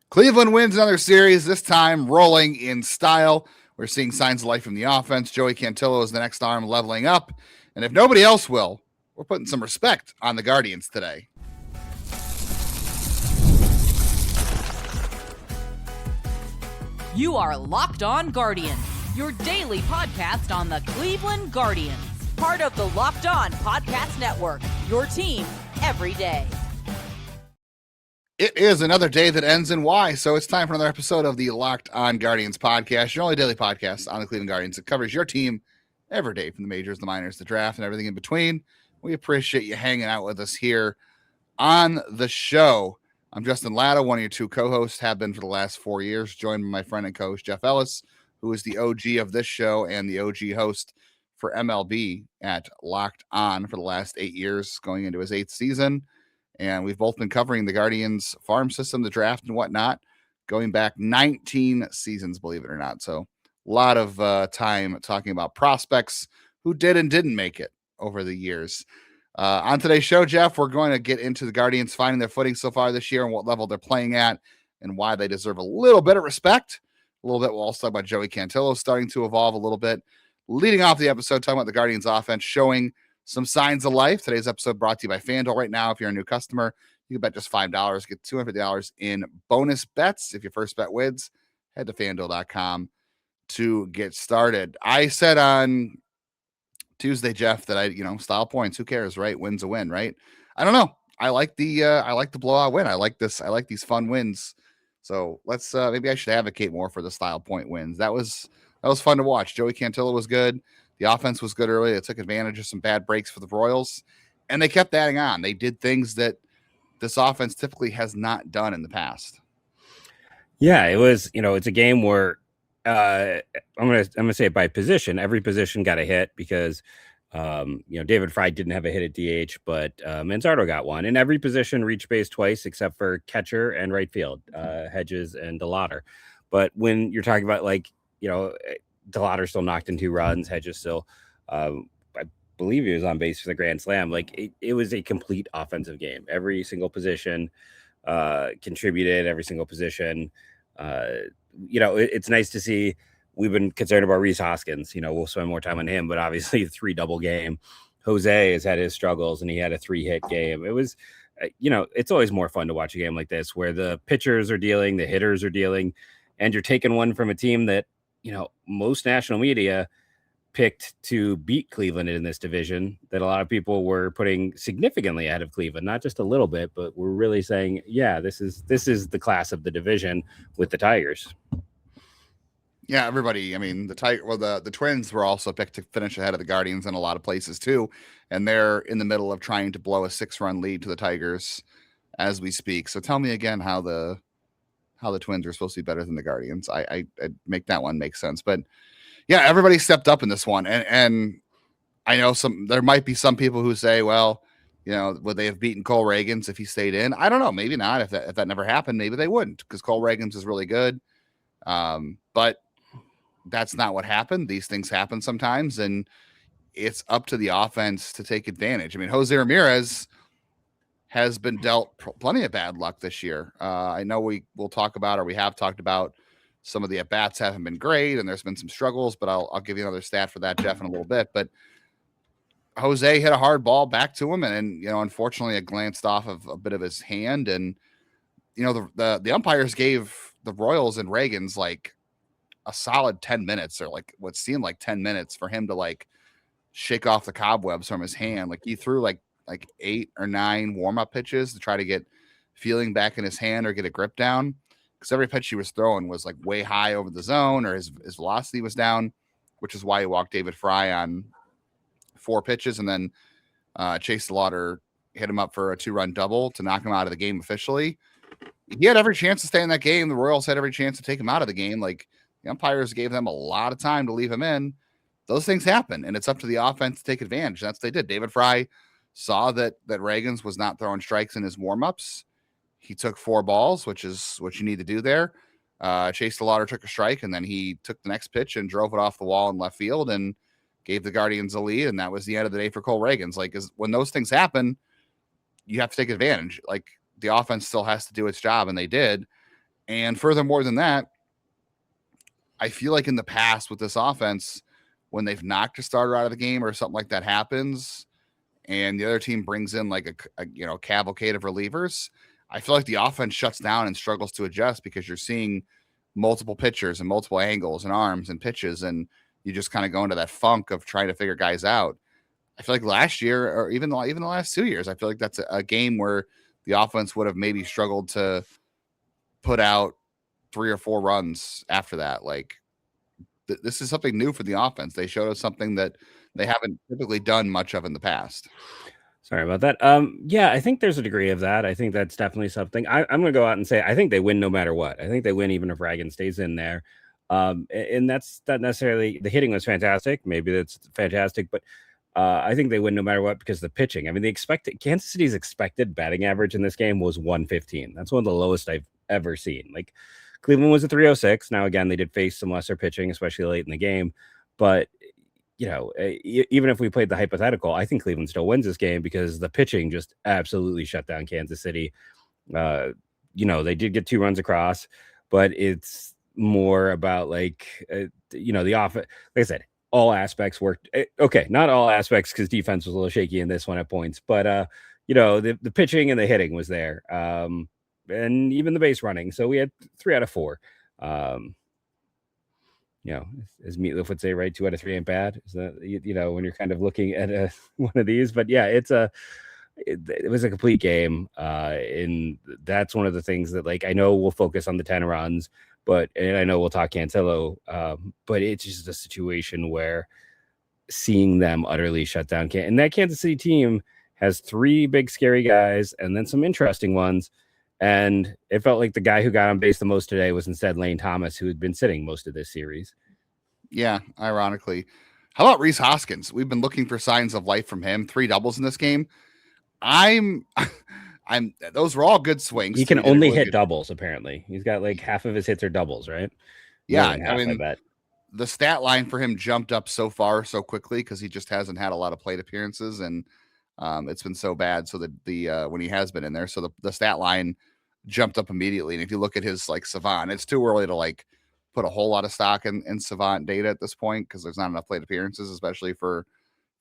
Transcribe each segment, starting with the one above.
Cleveland wins another series, this time rolling in style. We're seeing signs of life from the offense. Joey Cantillo is the next arm leveling up. And if nobody else will, we're putting some respect on the Guardians today. You are Locked On Guardians, your daily podcast on the Cleveland Guardians. Part of the Locked On Podcast Network, your team every day. It is another day that ends in Y, so it's time for another episode of the Locked On Guardians podcast, your only daily podcast on the Cleveland Guardians that covers your team every day from the majors, the minors, the draft, and everything in between. We appreciate you hanging out with us here on the show. I'm Justin Lada, one of your two co-hosts, have been for the last 4 years, joined by my friend and coach Jeff Ellis, who is the OG of this show and the OG host for MLB at Locked On for the last 8 years, going into his 8th season. And we've both been covering the Guardians farm system, the draft and whatnot, going back 19 seasons, believe it or not. So a lot of time talking about prospects who did and didn't make it over the years. On today's show, Jeff, we're going to get into the Guardians finding their footing so far this year and what level they're playing at and why they deserve a little bit of respect. A little bit. We'll also talk about Joey Cantillo starting to evolve a little bit. Leading off the episode, talking about the Guardians offense showing some signs of life. Today's episode brought to you by FanDuel. Right now, if you're a new customer, you can bet just $5, get $250 in bonus bets. If your first bet wins, head to FanDuel.com to get started. I said on Tuesday, Jeff, that style points. Who cares, right? Win's a win, right? I don't know. I like the blowout win. I like this. I like these fun wins. So let's maybe I should advocate more for the style point wins. That was fun to watch. Joey Cantillo was good. The offense was good early. They took advantage of some bad breaks for the Royals, and they kept adding on. They did things that this offense typically has not done in the past. Yeah, it was, it's a game where I'm gonna say it by position. Every position got a hit because David Fry didn't have a hit at DH, but Manzardo got one. And every position reached base twice except for catcher and right field, Hedges and DeLauder. But when you're talking about DeLauder still knocked in 2 runs. Hedges still, I believe he was on base for the grand slam. It was a complete offensive game. Every single position contributed. Every single position. It's nice to see. We've been concerned about Rhys Hoskins. We'll spend more time on him, but obviously the 3-double game. Jose has had his struggles, and he had a 3-hit game. It was, it's always more fun to watch a game like this where the pitchers are dealing, the hitters are dealing, and you're taking one from a team that, most national media picked to beat Cleveland in this division, that a lot of people were putting significantly ahead of Cleveland, not just a little bit, but we're really saying, yeah, this is the class of the division with the Tigers. Yeah, everybody. I mean, the Twins were also picked to finish ahead of the Guardians in a lot of places too, and they're in the middle of trying to blow a 6-run lead to the Tigers as we speak. So tell me again how the Twins are supposed to be better than the Guardians. I make that one make sense. But yeah, everybody stepped up in this one. And I know there might be some people who say, well, would they have beaten Cole Ragans if he stayed in? I don't know. Maybe not. If that never happened, maybe they wouldn't, because Cole Ragans is really good. But that's not what happened. These things happen sometimes, and it's up to the offense to take advantage. I mean, Jose Ramirez has been dealt plenty of bad luck this year. I know we have talked about some of the at-bats haven't been great, and there's been some struggles, but I'll give you another stat for that, Jeff, in a little bit. But Jose hit a hard ball back to him, and unfortunately it glanced off of a bit of his hand, and the umpires gave the Royals and Ragans a solid 10 minutes, or what seemed like 10 minutes, for him to shake off the cobwebs from his hand. He threw like 8 or 9 warm-up pitches to try to get feeling back in his hand or get a grip down, because every pitch he was throwing was way high over the zone, or his velocity was down, which is why he walked David Fry on 4 pitches, and then Chase DeLauder hit him up for a 2-run double to knock him out of the game officially. He had every chance to stay in that game. The Royals had every chance to take him out of the game. The umpires gave them a lot of time to leave him in. Those things happen, and it's up to the offense to take advantage. That's what they did. David Fry saw that Ragans was not throwing strikes in his warm-ups. He took 4 balls, which is what you need to do there. Chase DeLauder took a strike, and then he took the next pitch and drove it off the wall in left field and gave the Guardians a lead, and that was the end of the day for Cole Ragans. When those things happen, you have to take advantage. The offense still has to do its job, and they did. And furthermore than that, I feel like in the past with this offense, when they've knocked a starter out of the game or something like that happens, and the other team brings in like a cavalcade of relievers, I feel like the offense shuts down and struggles to adjust because you're seeing multiple pitchers and multiple angles and arms and pitches, and you just kind of go into that funk of trying to figure guys out. I feel like last year, or even the last 2 years, I feel like that's a game where the offense would have maybe struggled to put out 3 or 4 runs after that. Like this is something new for the offense. They showed us something that they haven't typically done much of in the past. Sorry about that. Yeah, I think there's a degree of that. I think that's definitely something. I'm going to go out and say I think they win no matter what. I think they win even if Ragan stays in there. And that's not necessarily the hitting was fantastic. Maybe that's fantastic, but I think they win no matter what because the pitching. I mean, Kansas City's expected batting average in this game was 115. That's one of the lowest I've ever seen. Like Cleveland was a 306. Now again, they did face some lesser pitching, especially late in the game, but even if we played the hypothetical, I think Cleveland still wins this game because the pitching just absolutely shut down Kansas City. They did get 2 runs across, but it's more about the offense. Like I said, all aspects worked. Okay, not all aspects because defense was a little shaky in this one at points, but the pitching and the hitting was there, and even the base running. So we had 3 out of 4. As Meatloaf would say, right, 2 out of 3 ain't bad. Is that when you're kind of looking at one of these? But yeah, it was a complete game, and that's one of the things that I know we'll focus on the 10 runs, and I know we'll talk Cantillo, but it's just a situation where seeing them utterly shut down and that Kansas City team has 3 big scary guys and then some interesting ones. And it felt like the guy who got on base the most today was instead Lane Thomas, who had been sitting most of this series. Yeah, ironically. How about Rhys Hoskins? We've been looking for signs of life from him. 3 doubles in this game. Those were all good swings. He can only hit doubles, apparently. He's got half of his hits are doubles, right? Yeah, I bet. The stat line for him jumped up so far so quickly because he just hasn't had a lot of plate appearances, and it's been so bad. So the when he has been in there, so the stat line jumped up immediately. And if you look at his Savant, it's too early to put a whole lot of stock in Savant data at this point because there's not enough plate appearances, especially for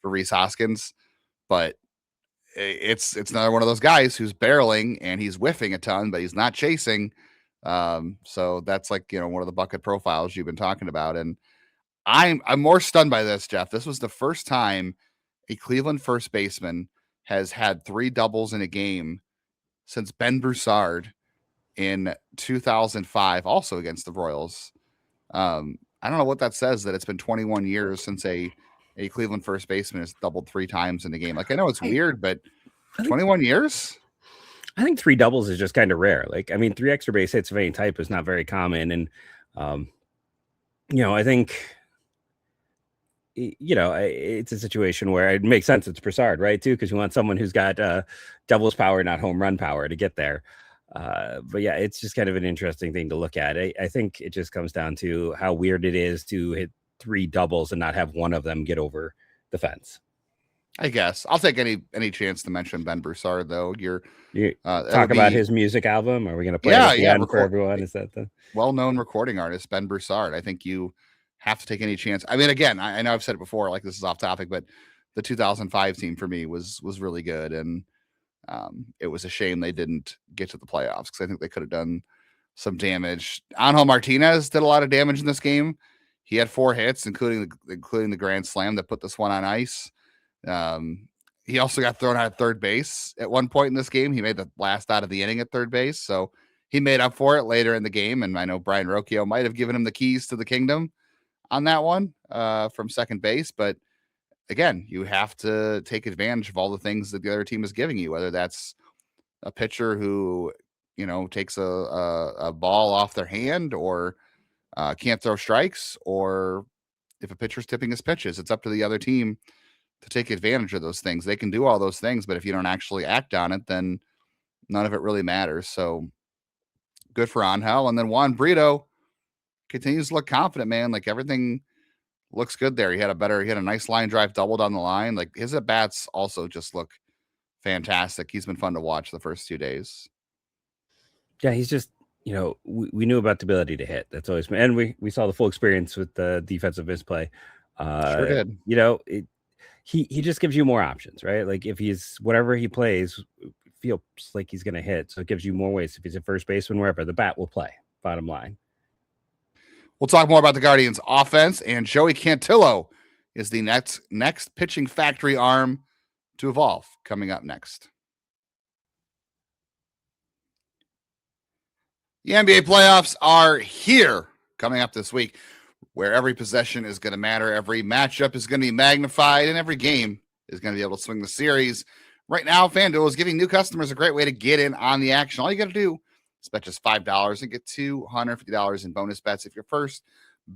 Rhys Hoskins. But it's another one of those guys who's barreling and he's whiffing a ton, but he's not chasing. So that's one of the bucket profiles you've been talking about. And I'm more stunned by this, Jeff. This was the first time a Cleveland first baseman has had 3 doubles in a game since Ben Broussard in 2005, also against the Royals. I don't know what that says, that it's been 21 years since a Cleveland first baseman has doubled 3 times in a game. I know it's weird, but 21 years? I think 3 doubles is just kind of rare. 3 extra base hits of any type is not very common. And, I think, it's a situation where it makes sense. It's Broussard, right, too, because you want someone who's got doubles power, not home run power to get there. But yeah, it's just kind of an interesting thing to look at. I think it just comes down to how weird it is to hit 3 doubles and not have one of them get over the fence. I guess I'll take any chance to mention Ben Broussard, though. You talk about his music album. Are we going to play it at the end for everyone? Is that the well-known recording artist, Ben Broussard? I think you have to take any chance. I mean, again, I know I've said it before, this is off topic, but the 2005 team for me was really good. And it was a shame they didn't get to the playoffs because I think they could have done some damage. Angel Martinez did a lot of damage in this game. He had 4 hits, including the grand slam that put this one on ice. He also got thrown out at third base at one point in this game. He made the last out of the inning at third base, so he made up for it later in the game. And I know Brian Rocchio might have given him the keys to the kingdom on that one from second base. But again, you have to take advantage of all the things that the other team is giving you, whether that's a pitcher who, takes a ball off their hand or can't throw strikes, or if a pitcher's tipping his pitches. It's up to the other team to take advantage of those things. They can do all those things, but if you don't actually act on it, then none of it really matters. So good for Angel. And then Juan Brito continues to look confident, man. Everything looks good there. He had a nice line drive double down the line. His at bats also just look fantastic. He's been fun to watch the first 2 days. Yeah, he's just we knew about the ability to hit. That's always, and we saw the full experience with the defensive misplay. Sure did. He just gives you more options, right? Like if he's whatever he plays, feels like he's going to hit. So it gives you more ways. If he's a first baseman, wherever, the bat will play. Bottom line. We'll talk more about the Guardians offense, and Joey Cantillo is the next pitching factory arm to evolve, coming up next. The NBA playoffs are here, coming up this week, where every possession is going to matter, every matchup is going to be magnified, and every game is going to be able to swing the series. Right now, FanDuel is giving new customers a great way to get in on the action. All you got to do is bet just $5 and get $250 in bonus bets if your first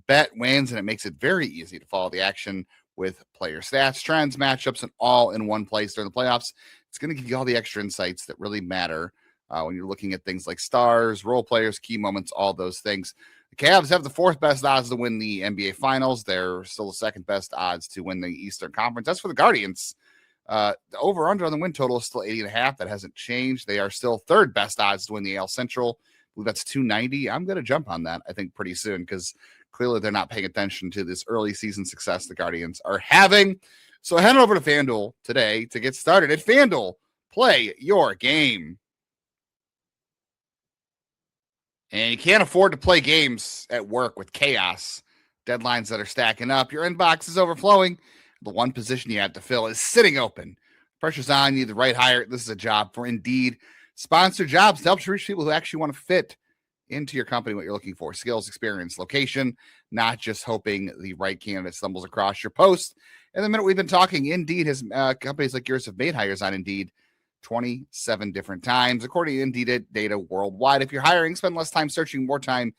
bet wins, and it makes it very easy to follow the action with player stats, trends, matchups, and all in one place during the playoffs. It's going to give you all the extra insights that really matter when you're looking at things like stars, role players, key moments, all those things. The Cavs have the fourth best odds to win the NBA Finals. They're still the second best odds to win the Eastern Conference. As for the Guardians, the over-under on the win total is still 80.5. That hasn't changed. They are still third best odds to win the AL Central. I believe that's 290. I'm going to jump on that, I think, pretty soon, because clearly they're not paying attention to this early season success the Guardians are having. So head over to FanDuel today to get started. At FanDuel, play your game. And you can't afford to play games at work with chaos, deadlines that are stacking up. Your inbox is overflowing. The one position you have to fill is sitting open. Pressure's on you, the right hire. This is a job for Indeed. Sponsored jobs helps you reach people who actually want to fit into your company what you're looking for. Skills, experience, location, not just hoping the right candidate stumbles across your post. And the minute we've been talking, Indeed has companies like yours have made hires on Indeed 27 different times, according to Indeed data worldwide. If you're hiring, spend less time searching, more time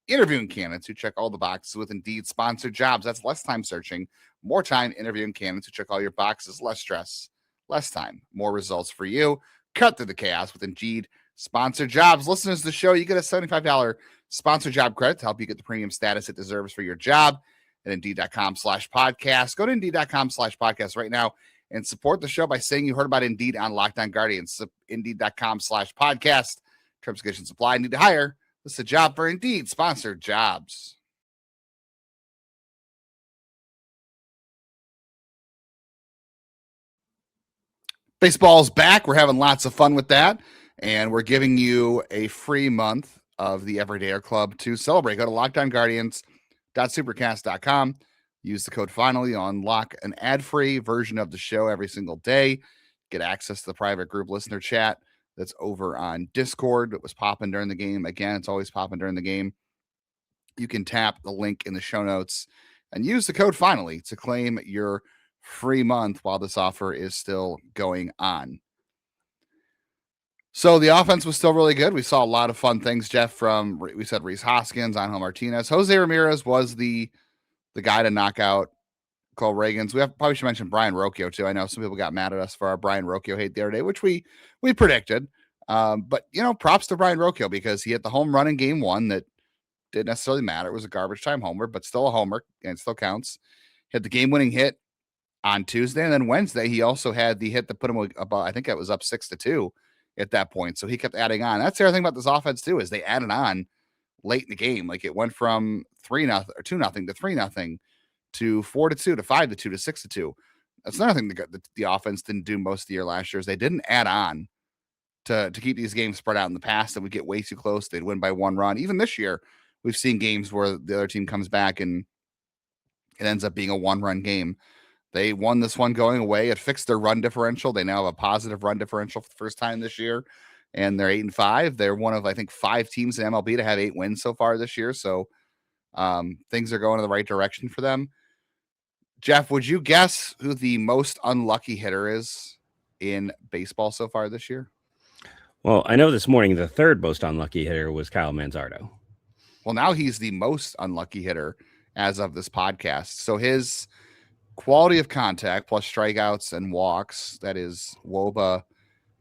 interviewing candidates who check all the boxes with Indeed sponsored jobs. That's less time searching, more time interviewing candidates who check all your boxes, less stress, less time, more results for you. Cut through the chaos with Indeed sponsored jobs. Listeners to the show, you get a $75 sponsored job credit to help you get the premium status it deserves for your job at Indeed.com/podcast. Go to Indeed.com/podcast right now and support the show by saying you heard about Indeed on Locked On Guardians. Indeed.com/podcast. Terms and conditions apply. Need to hire? This is a job for Indeed sponsored jobs. Baseball's back. We're having lots of fun with that. And we're giving you a free month of the Everydayer Club to celebrate. Go to LockedOnGuardians.supercast.com. Use the code FINALLY. Unlock an ad-free version of the show every single day. Get access to the private group listener chat that's over on Discord. It was popping during the game. Again, it's always popping during the game. You can tap the link in the show notes and use the code FINALLY to claim your free month while this offer is still going on. So the offense was still really good. We saw a lot of fun things, Jeff, we said Rhys Hoskins, Angel Martinez. Jose Ramirez was the guy to knock out Cole Reagans. Probably should mention Brian Rocchio too. I know some people got mad at us for our Brian Rocchio hate the other day, which we predicted. But props to Brian Rocchio because he hit the home run in game one that didn't necessarily matter. It was a garbage time homer, but still a homer and it still counts. Hit the game-winning hit on Tuesday, and then Wednesday he also had the hit that put him about, I think it was up 6-2 at that point. So he kept adding on. That's the other thing about this offense too, is they added on late in the game. Like it went from 3-0 or 2-0 to 3-0 to 4-2 to 5-2 to 6-2. That's another thing the offense didn't do most of the year last year is they didn't add on to keep these games spread out. In the past, that would get way too close. They'd win by one run. Even this year, we've seen games where the other team comes back and it ends up being a one-run game. They won this one going away. It fixed their run differential. They now have a positive run differential for the first time this year, and they're 8-5. They're one of, I think, 5 teams in MLB to have 8 wins so far this year. So things are going in the right direction for them. Jeff, would you guess who the most unlucky hitter is in baseball so far this year? Well, I know this morning the third most unlucky hitter was Kyle Manzardo. Well, now he's the most unlucky hitter as of this podcast. So his quality of contact plus strikeouts and walks, that is WOBA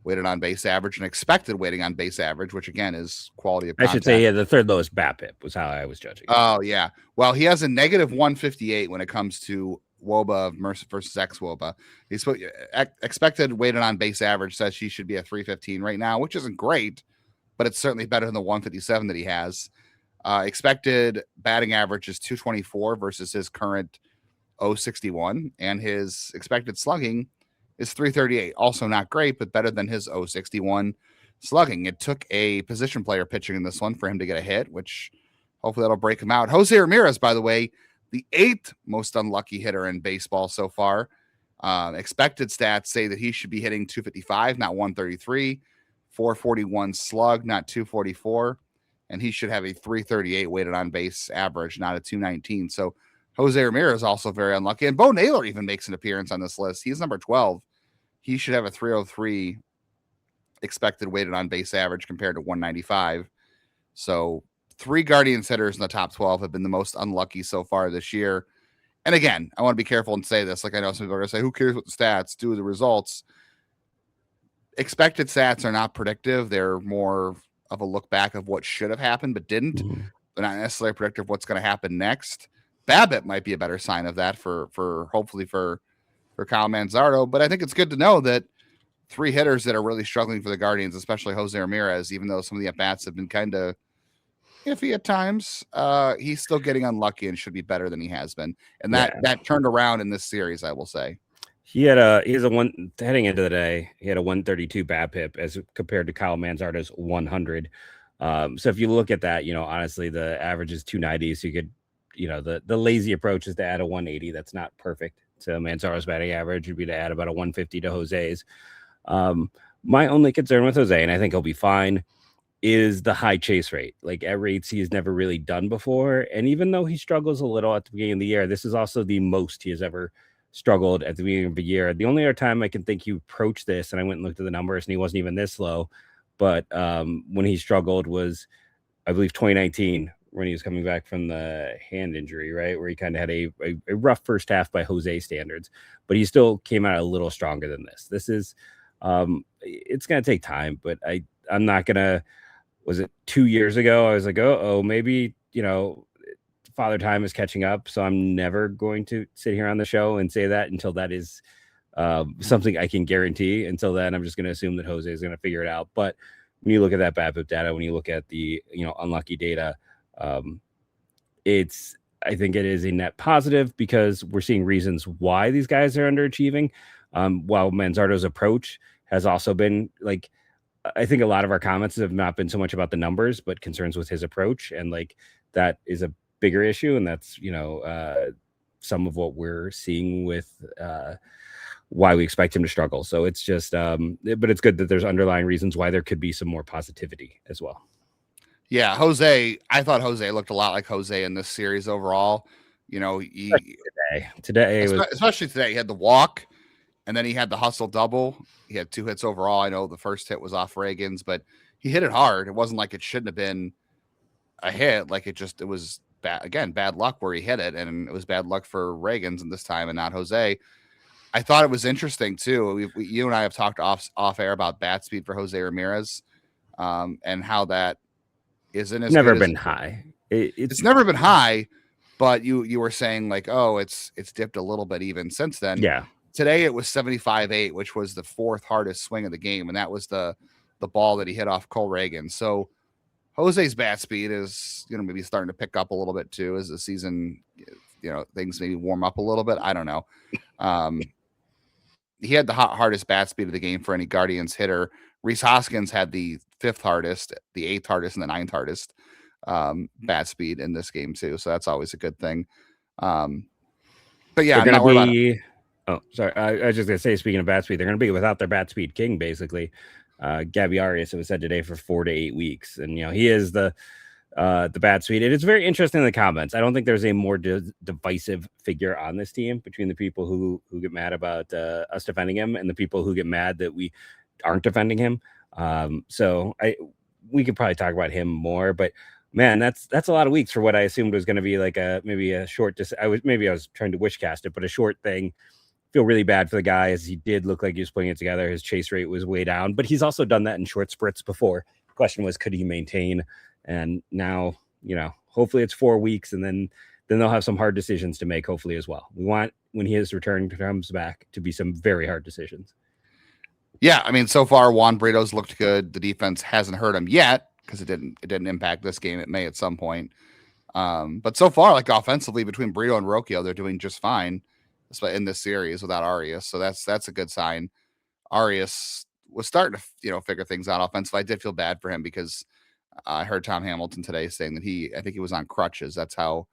weighted on base average and expected weighting on base average, which again is quality of contact. I should say, the third lowest BABIP was how I was judging. Oh, yeah. Well, he has a negative 158 when it comes to WOBA versus ex-WOBA. He's expected weighted on base average says he should be a 315 right now, which isn't great, but it's certainly better than the 157 that he has. Expected batting average is 224 versus his current 061, and his expected slugging is 338. Also not great, but better than his 061 slugging. It took a position player pitching in this one for him to get a hit, which hopefully that'll break him out. Jose Ramirez, by the way, the 8th most unlucky hitter in baseball so far. Expected stats say that he should be hitting 255, not 133, 441 slug, not 244, and he should have a 338 weighted on base average, not a 219. So Jose Ramirez also very unlucky. And Bo Naylor even makes an appearance on this list. He's number 12. He should have a 303 expected weighted on base average compared to 195. So 3 Guardians hitters in the top 12 have been the most unlucky so far this year. And again, I want to be careful and say this. Like, I know some people are going to say, who cares what the stats do the results? Expected stats are not predictive. They're more of a look back of what should have happened but didn't. Mm-hmm. They're not necessarily predictive of what's going to happen next. BABIP might be a better sign of that for hopefully for Kyle Manzardo. But I think it's good to know that 3 hitters that are really struggling for the Guardians, especially Jose Ramirez, even though some of the at-bats have been kind of iffy at times, he's still getting unlucky and should be better than he has been. And that turned around in this series, I will say. He has a one heading into the day. He had a 132 BABIP as compared to Kyle Manzardo's 100. So if you look at that, honestly, the average is 290. So you could, the lazy approach is to add a 180. That's not perfect. So Manzardo's batting average would be to add about a 150 to Jose's. My only concern with Jose, and I think he'll be fine, is the high chase rate. Like, at rates he's never really done before. And even though he struggles a little at the beginning of the year, this is also the most he has ever struggled at the beginning of the year. The only other time I can think he approached this, and I went and looked at the numbers, and he wasn't even this low, but when he struggled was, I believe, 2019, when he was coming back from the hand injury, right, where he kind of had a rough first half by Jose standards, but he still came out a little stronger than this. This is, it's going to take time, but I'm not going to, was it 2 years ago? I was like, oh, maybe, Father Time is catching up. So I'm never going to sit here on the show and say that until that is something I can guarantee. Until then, I'm just going to assume that Jose is going to figure it out. But when you look at that BABIP data, when you look at the, unlucky data, I think it is a net positive because we're seeing reasons why these guys are underachieving. While Manzardo's approach has also been like, I think a lot of our comments have not been so much about the numbers, but concerns with his approach. And like, that is a bigger issue. And that's, some of what we're seeing with why we expect him to struggle. So it's just, but it's good that there's underlying reasons why there could be some more positivity as well. Yeah, Jose, I thought Jose looked a lot like Jose in this series overall. Today was, especially today, he had the walk, and then he had the hustle double. He had 2 hits overall. I know the first hit was off Reagan's, but he hit it hard. It wasn't like it shouldn't have been a hit. Like, it was bad luck where he hit it, and it was bad luck for Reagan's in this time and not Jose. I thought it was interesting too. You and I have talked off air about bat speed for Jose Ramirez, and how that isn't as never good been as, high. It's never been high, but you were saying like, oh, it's dipped a little bit even since then. Yeah. Today it was 75-8, which was the 4th hardest swing of the game, and that was the ball that he hit off Cole Reagan. So Jose's bat speed is, maybe starting to pick up a little bit too as the season, things maybe warm up a little bit. I don't know. He had the hardest bat speed of the game for any Guardians hitter. Rhys Hoskins had the 5th hardest, the 8th hardest, and the 9th hardest bat speed in this game too. So that's always a good thing. But yeah, they're going to be. Oh, sorry. I was just going to say, speaking of bat speed, they're going to be without their bat speed king, basically. Gabriel Arias, it was said today, for 4 to 8 weeks. And, he is the bat speed. And it's very interesting in the comments. I don't think there's a more divisive figure on this team between the people who get mad about us defending him and the people who get mad that we aren't defending him. So we could probably talk about him more, but man, that's a lot of weeks for what I assumed was going to be like maybe a short, I was trying to wish cast it, but a short thing. Feel really bad for the guy, as he did look like he was putting it together. His chase rate was way down, but he's also done that in short spurts before. The question was, could he maintain? And now, hopefully it's 4 weeks, and then they'll have some hard decisions to make, hopefully, as well. We want, when his return comes back, to be some very hard decisions. Yeah, I mean, so far Juan Brito's looked good. The defense hasn't hurt him yet. because it didn't impact this game. It may at some point. But so far, like offensively between Brito and Rocchio, they're doing just fine in this series without Arias. So that's a good sign. Arias was starting to figure things out offensively. I did feel bad for him because I heard Tom Hamilton today saying that I think he was on crutches. That's how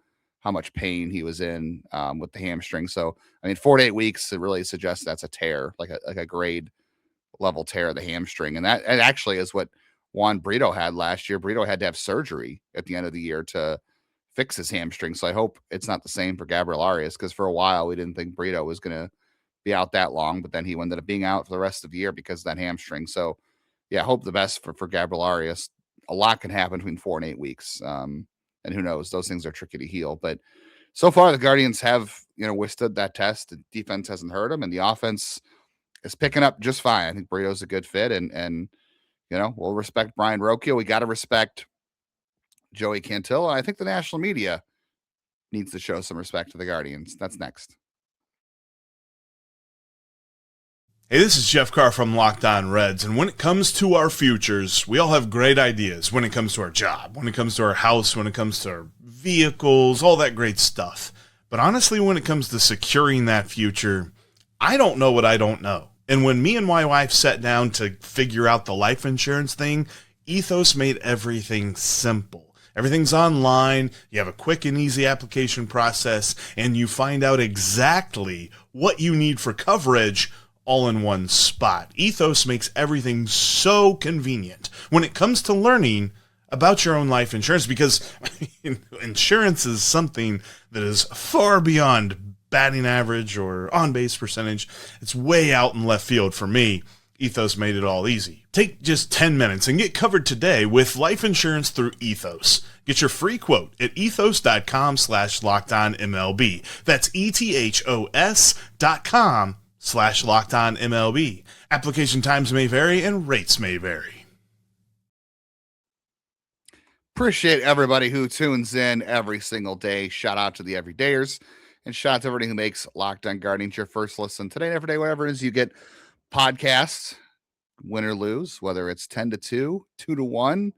much pain he was in with the hamstring. So I mean, 4 to 8 weeks, it really suggests that's a tear, like a grade level tear of the hamstring, and that actually is what Juan Brito had last year. Brito had to have surgery at the end of the year to fix his hamstring. So I hope it's not the same for Gabriel Arias, because for a while we didn't think Brito was going to be out that long, but then he ended up being out for the rest of the year because of that hamstring. So yeah, hope the best for Gabriel Arias. A lot can happen between 4 and 8 weeks. And who knows, those things are tricky to heal, but so far the Guardians have, withstood that test. The defense hasn't hurt them, and the offense is picking up just fine. I think Brito's a good fit, and we'll respect Brian Rocchio. We got to respect Joey Cantillo. I think the national media needs to show some respect to the Guardians. That's next. Hey, this is Jeff Carr from Locked On Reds, and when it comes to our futures, we all have great ideas when it comes to our job, when it comes to our house, when it comes to our vehicles, all that great stuff. But honestly, when it comes to securing that future, I don't know what I don't know. And when me and my wife sat down to figure out the life insurance thing, Ethos made everything simple. Everything's online, you have a quick and easy application process, and you find out exactly what you need for coverage all in one spot. Ethos makes everything so convenient when it comes to learning about your own life insurance, because insurance is something that is far beyond batting average or on-base percentage. It's way out in left field for me. Ethos made it all easy. Take just 10 minutes and get covered today with life insurance through Ethos. Get your free quote at ethos.com/lockedonmlb. That's ethos.com/lockedonmlb. Application times may vary and rates may vary. Appreciate everybody who tunes in every single day. Shout out to the everydayers, and shout out to everybody who makes Locked On Guardians your first listen today and every day, whatever it is you get podcasts, win or lose, whether it's 10 to 2, 2 to 1,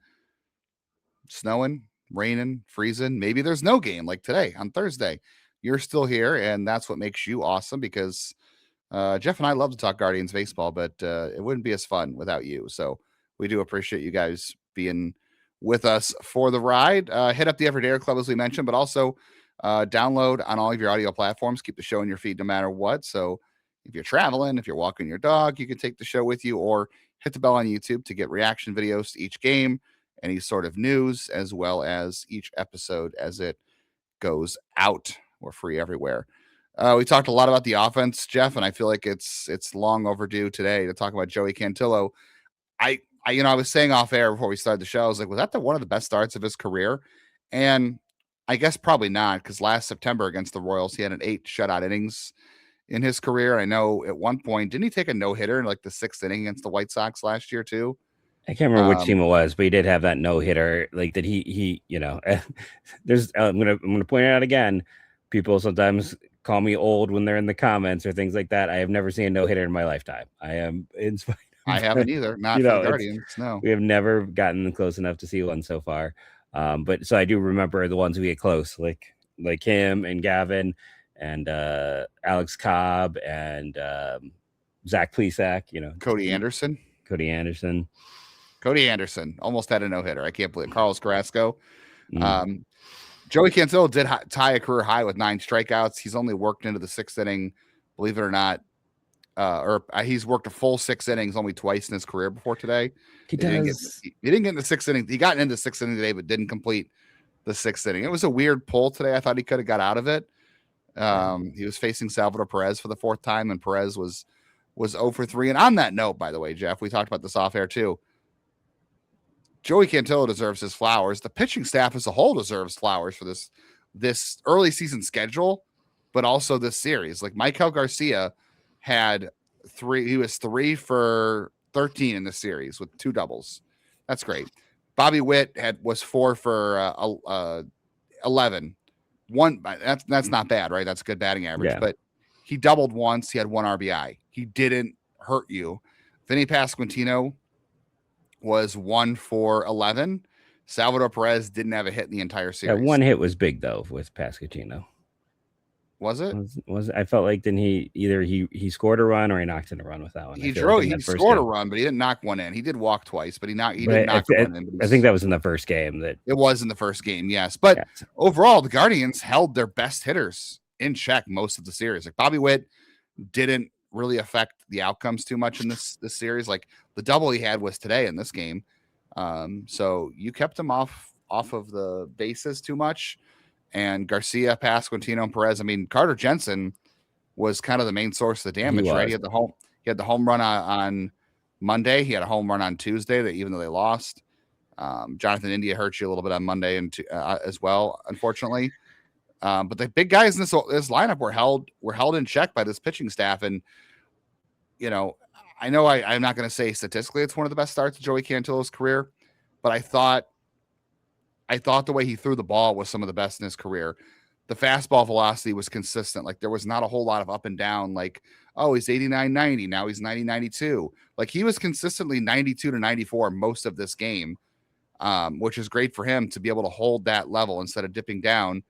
snowing, raining, freezing. Maybe there's no game like today on Thursday. You're still here, and that's what makes you awesome, because Jeff and I love to talk Guardians baseball, but it wouldn't be as fun without you. So we do appreciate you guys being with us for the ride. Hit up the Everydayer Club, as we mentioned, but also download on all of your audio platforms. Keep the show in your feed no matter what. So if you're traveling, if you're walking your dog, you can take the show with you, or hit the bell on YouTube to get reaction videos to each game, any sort of news, as well as each episode as it goes out. We're free everywhere. We talked a lot about the offense, Jeff, and I feel like it's long overdue today to talk about Joey Cantillo. I was saying off air before we started the show, I was like, was that one of the best starts of his career? And I guess probably not, because last September against the Royals, he had 8 shutout innings in his career. I know at one point, didn't he take a no-hitter in like the 6th inning against the White Sox last year too? I can't remember which team it was, but he did have that no-hitter. Like that he there's I'm gonna point it out again. People sometimes call me old when they're in the comments or things like that. I have never seen a no-hitter in my lifetime. I am inspired. I haven't either. Not for the Guardians. No, we have never gotten close enough to see one so far. But so I do remember the ones we get close, like him and Gavin and Alex Cobb and Zach Plesac. Cody Anderson almost had a no-hitter. I can't believe it. Carlos Carrasco. Joey Cantillo did tie a career high with 9 strikeouts. He's only worked into the 6th inning, believe it or not. He's worked a full 6 innings only twice in his career before today. He didn't get in the 6th inning. He got into the 6th inning today, but didn't complete the 6th inning. It was a weird pull today. I thought he could have got out of it. He was facing Salvador Perez for the 4th time, and Perez was 0 for 3. And on that note, by the way, Jeff, we talked about this off air too. Joey Cantillo deserves his flowers. The pitching staff as a whole deserves flowers for this early season schedule, but also this series. Like Michael Garcia had 3. He was 3 for 13 in the series with 2 doubles. That's great. Bobby Witt was 4 for 11. That's not bad, right? That's a good batting average. Yeah. But he doubled once. He had 1 RBI. He didn't hurt you. Vinny Pasquantino was 1 for 11. Salvador Perez didn't have a hit in the entire Yeah, series. one hit was big though with Pasquantino. Was it? Was I felt like then he scored a run or he knocked in a run with that one. He scored a run, but he didn't knock one in. He did walk twice, but he didn't knock one in. I think that was in the first game. That it was in the first game, yes. But overall, the Guardians held their best hitters in check most of the series. Like Bobby Witt didn't really affect the outcomes too much in this series. Like the double he had was today in this game. So you kept him off of the bases too much. And Garcia, Pasquantino, and Perez. I mean, Carter Jensen was kind of the main source of the damage, right? He had the home run on Monday. He had a home run on Tuesday. That even though they lost, Jonathan India hurt you a little bit on Monday and as well, unfortunately. But the big guys in this lineup were held in check by this pitching staff. And you know I'm not going to say statistically it's one of the best starts of Joey Cantillo's career, but I thought the way he threw the ball was some of the best in his career. The fastball velocity was consistent. Like there was not a whole lot of up and down. Like, oh, he's 89, 90. Now he's 90, 92. Like he was consistently 92 to 94 most of this game, which is great for him to be able to hold that level instead of dipping down.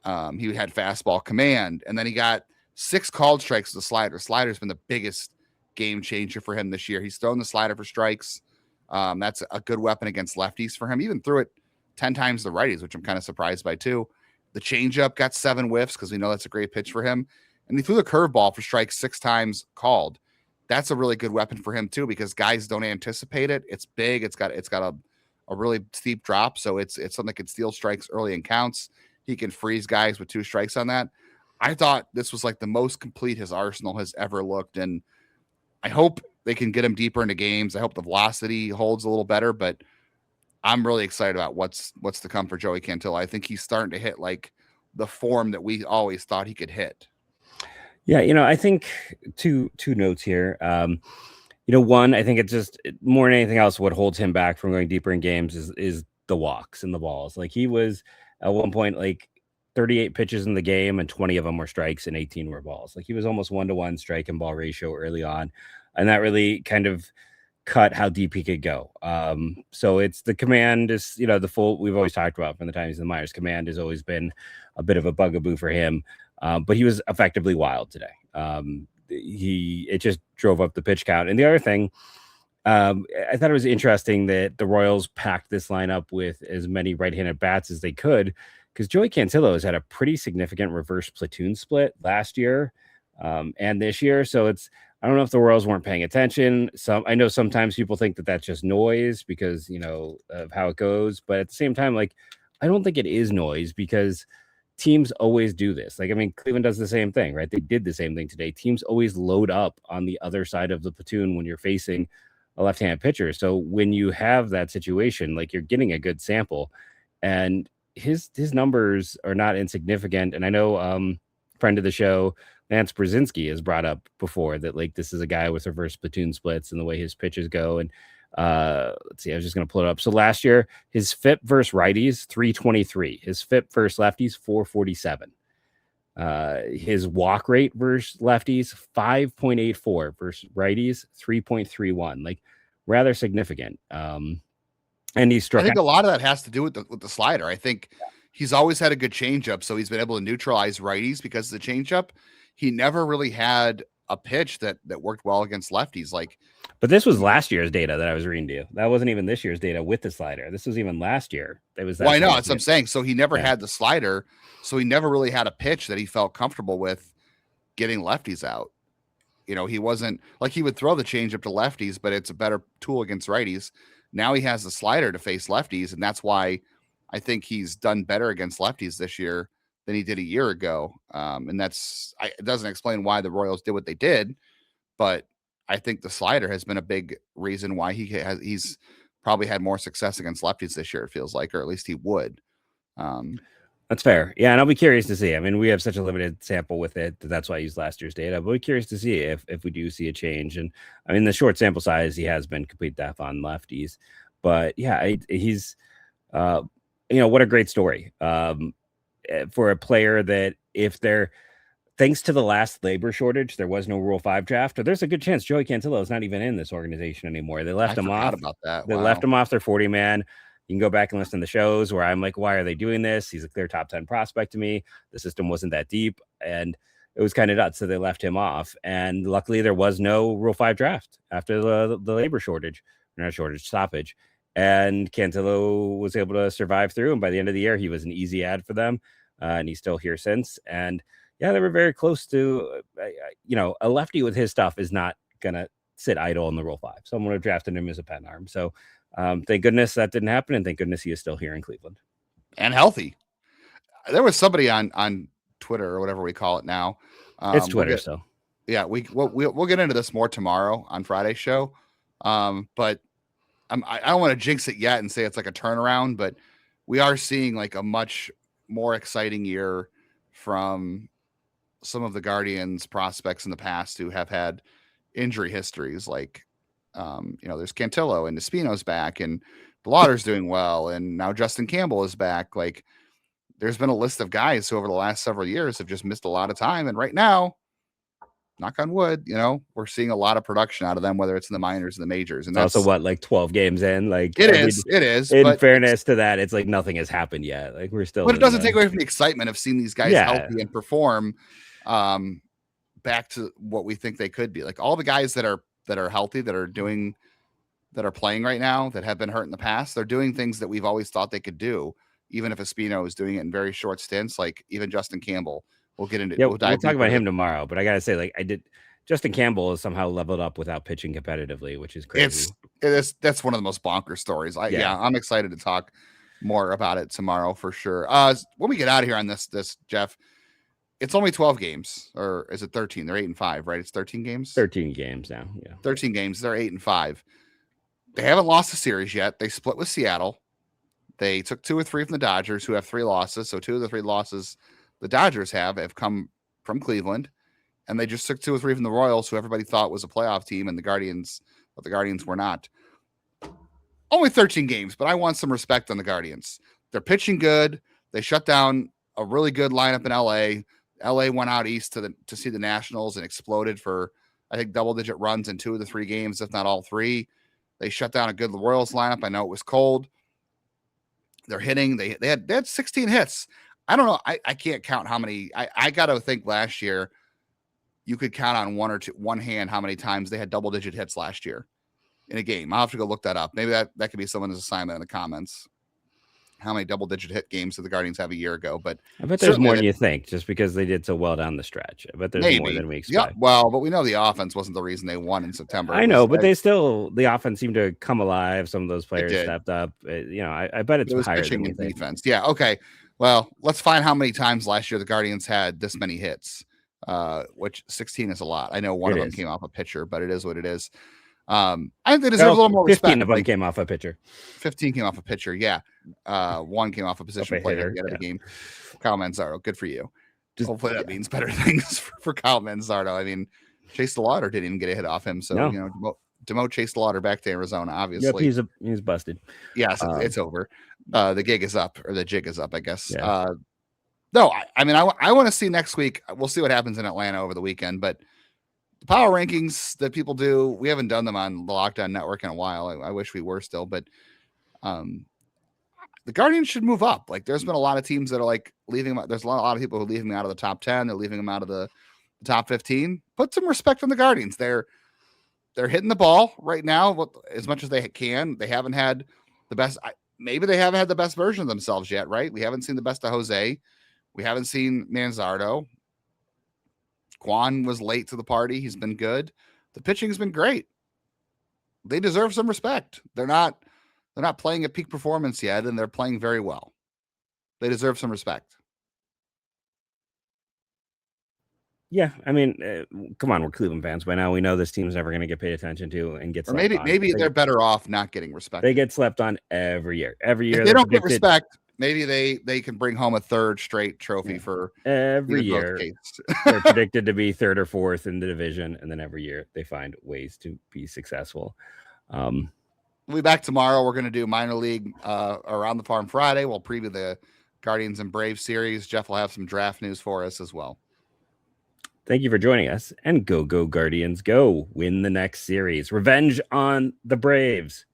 He had fastball command, and then he got 6 called strikes with the slider. Slider's been the biggest game changer for him this year. He's thrown the slider for strikes. That's a good weapon against lefties for him. He even threw it 10 times the righties, which I'm kind of surprised by too. The changeup got 7 whiffs because we know that's a great pitch for him. And he threw the curveball for strikes 6 times called. That's a really good weapon for him too, because guys don't anticipate it. It's big. It's got a really steep drop. So it's something that can steal strikes early in counts. He can freeze guys with 2 strikes on that. I thought this was like the most complete his arsenal has ever looked. And I hope they can get him deeper into games. I hope the velocity holds a little better, but I'm really excited about what's to come for Joey Cantillo. I think he's starting to hit like the form that we always thought he could hit. Yeah, I think two notes here. One, I think it's just more than anything else, what holds him back from going deeper in games is the walks and the balls. Like he was at one point like 38 pitches in the game and 20 of them were strikes and 18 were balls. Like he was almost 1-to-1 strike and ball ratio early on, and that really kind of cut how deep he could go. So it's the command is, the full, we've always talked about from the times in the Myers, command has always been a bit of a bugaboo for him. But he was effectively wild today. It just drove up the pitch count. And the other thing, I thought it was interesting that the Royals packed this lineup with as many right-handed bats as they could, because Joey Cantillo has had a pretty significant reverse platoon split last year and this year. So I don't know if the Royals weren't paying attention. I know sometimes people think that that's just noise because, of how it goes. But at the same time, like, I don't think it is noise because teams always do this. Like, I mean, Cleveland does the same thing, right? They did the same thing today. Teams always load up on the other side of the platoon when you're facing a left-handed pitcher. So when you have that situation, like you're getting a good sample, and his numbers are not insignificant. And I know friend of the show, Lance Brzezinski, has brought up before that like this is a guy with reverse platoon splits and the way his pitches go. And let's see, I was just going to pull it up. So last year, his FIP versus righties 323, his FIP versus lefties 447. His walk rate versus lefties 5.84 versus righties 3.31, like rather significant. And he struck. I think a lot of that has to do with the slider. I think he's always had a good changeup, so he's been able to neutralize righties because of the changeup. He never really had a pitch that worked well against lefties. But this was last year's data that I was reading to you. That wasn't even this year's data with the slider. This was even last year. It was. Well, I know that's what I'm saying. So he never had the slider, so he never really had a pitch that he felt comfortable with getting lefties out. He wasn't like he would throw the changeup to lefties, but it's a better tool against righties. Now he has the slider to face lefties, and that's why I think he's done better against lefties this year than he did a year ago. And it doesn't explain why the Royals did what they did, but I think the slider has been a big reason why he's probably had more success against lefties this year, it feels like, or at least he would. That's fair. Yeah, and I'll be curious to see. I mean, we have such a limited sample with it. That's why I used last year's data. But we're curious to see if we do see a change. And I mean, the short sample size, he has been complete death on lefties. But yeah, he's, what a great story for a player that if they're thanks to the last labor shortage, there was no Rule 5 draft. Or there's a good chance Joey Cantillo is not even in this organization anymore. They left him off. About that. They left him off their 40-man. You can go back and listen to the shows where I'm like, why are they doing this? He's a clear top 10 prospect to me. The system wasn't that deep. And it was kind of nuts. So they left him off. And luckily, there was no Rule 5 draft after the labor shortage, not shortage, stoppage. And Cantillo was able to survive through. And by the end of the year, he was an easy ad for them. And he's still here since. And yeah, they were very close to, a lefty with his stuff is not going to sit idle in the Rule 5. Someone would have drafted him as a pen arm. So thank goodness that didn't happen. And thank goodness he is still here in Cleveland. And healthy. There was somebody on Twitter or whatever we call it now. It's Twitter, so. Yeah, we'll get into this more tomorrow on Friday's show. But I don't want to jinx it yet and say it's like a turnaround, but we are seeing like a much more exciting year from some of the Guardians prospects in the past who have had injury histories. Like, there's Cantillo and Espino's back and Blotter's doing well. And now Justin Campbell is back. Like, there's been a list of guys who over the last several years have just missed a lot of time. And right now, knock on wood, we're seeing a lot of production out of them, whether it's in the minors and the majors. And that's also like 12 games in. Like it is. In fairness to that, it's like nothing has happened yet. Like we're still. But it doesn't take away from the excitement of seeing these guys healthy and perform back to what we think they could be. Like all the guys that are healthy, that are playing right now, that have been hurt in the past, they're doing things that we've always thought they could do, even if Espino is doing it in very short stints, like even Justin Campbell. We'll get into. Yeah, we'll talk about him tomorrow. But I gotta say, like Justin Campbell is somehow leveled up without pitching competitively, which is crazy. That's one of the most bonkers stories. I'm excited to talk more about it tomorrow for sure. When we get out of here on this Jeff, it's only 12 games, or is it 13? They're 8-5, right? It's 13 games. 13 games now. Yeah, 13 games. They're 8-5. They haven't lost a series yet. They split with Seattle. They took 2 or 3 from the Dodgers, who have 3 losses. So 2 of the 3 losses the Dodgers have come from Cleveland, and they just took 2 or 3 from the Royals, who everybody thought was a playoff team, and the Guardians were not. Only 13 games, but I want some respect on the Guardians. They're pitching good. They shut down a really good lineup in LA. LA went out east to see the Nationals and exploded for, I think, double-digit runs in 2 of the 3 games, if not all 3. They shut down a good Royals lineup. I know it was cold. They're hitting. They had 16 hits. I don't know. I can't count how many. I got to think last year you could count on one hand how many times they had double-digit hits last year in a game. I'll have to go look that up. Maybe that could be someone's assignment in the comments. How many double-digit hit games did the Guardians have a year ago? But I bet there's more than you think, just because they did so well down the stretch. I bet there's more than we expect. Yeah, well, but we know the offense wasn't the reason they won in September. I know, but the offense seemed to come alive. Some of those players stepped up. I bet it was higher pitching than and defense. Yeah, okay. Well, let's find how many times last year the Guardians had this many hits, which 16 is a lot. I know one of them came off a pitcher, but it is what it is. I think they deserve a little more respect. 15 of them came off a pitcher. 15 came off a pitcher, yeah. 1 came off a position player at the end of the game. Kyle Manzardo, good for you. Hopefully that means better things for Kyle Manzardo. I mean, Chase DeLauder didn't even get a hit off him, so demote Chase DeLauder back to Arizona, obviously. Yep, he's busted. Yes, it's over. The gig is up, or the jig is up, I guess. Yeah. No, I mean, I want to see next week. We'll see what happens in Atlanta over the weekend, but the power rankings that people do, we haven't done them on the Lockdown Network in a while. I wish we were still, but the Guardians should move up. Like, there's been a lot of teams that are like leaving them. There's a lot of people who are leaving them out of the top 10. They're leaving them out of the top 15. Put some respect on the Guardians. They're hitting the ball right now as much as they can. They haven't had the best. Maybe they haven't had the best version of themselves yet, right? We haven't seen the best of Jose. We haven't seen Manzardo. Quan was late to the party. He's been good. The pitching has been great. They deserve some respect. They're not playing at peak performance yet, and they're playing very well. They deserve some respect. Yeah, I mean, come on, we're Cleveland fans by now. We know this team's never going to get paid attention to and get. Or maybe they're better off not getting respect. They get slept on every year. Every year if they don't get respect. Maybe they can bring home a 3rd straight trophy for every year. They're predicted to be 3rd or 4th in the division, and then every year they find ways to be successful. We'll be back tomorrow. We're going to do minor league around the farm Friday. We'll preview the Guardians and Braves series. Jeff will have some draft news for us as well. Thank you for joining us, and go Guardians, go win the next series. Revenge on the Braves.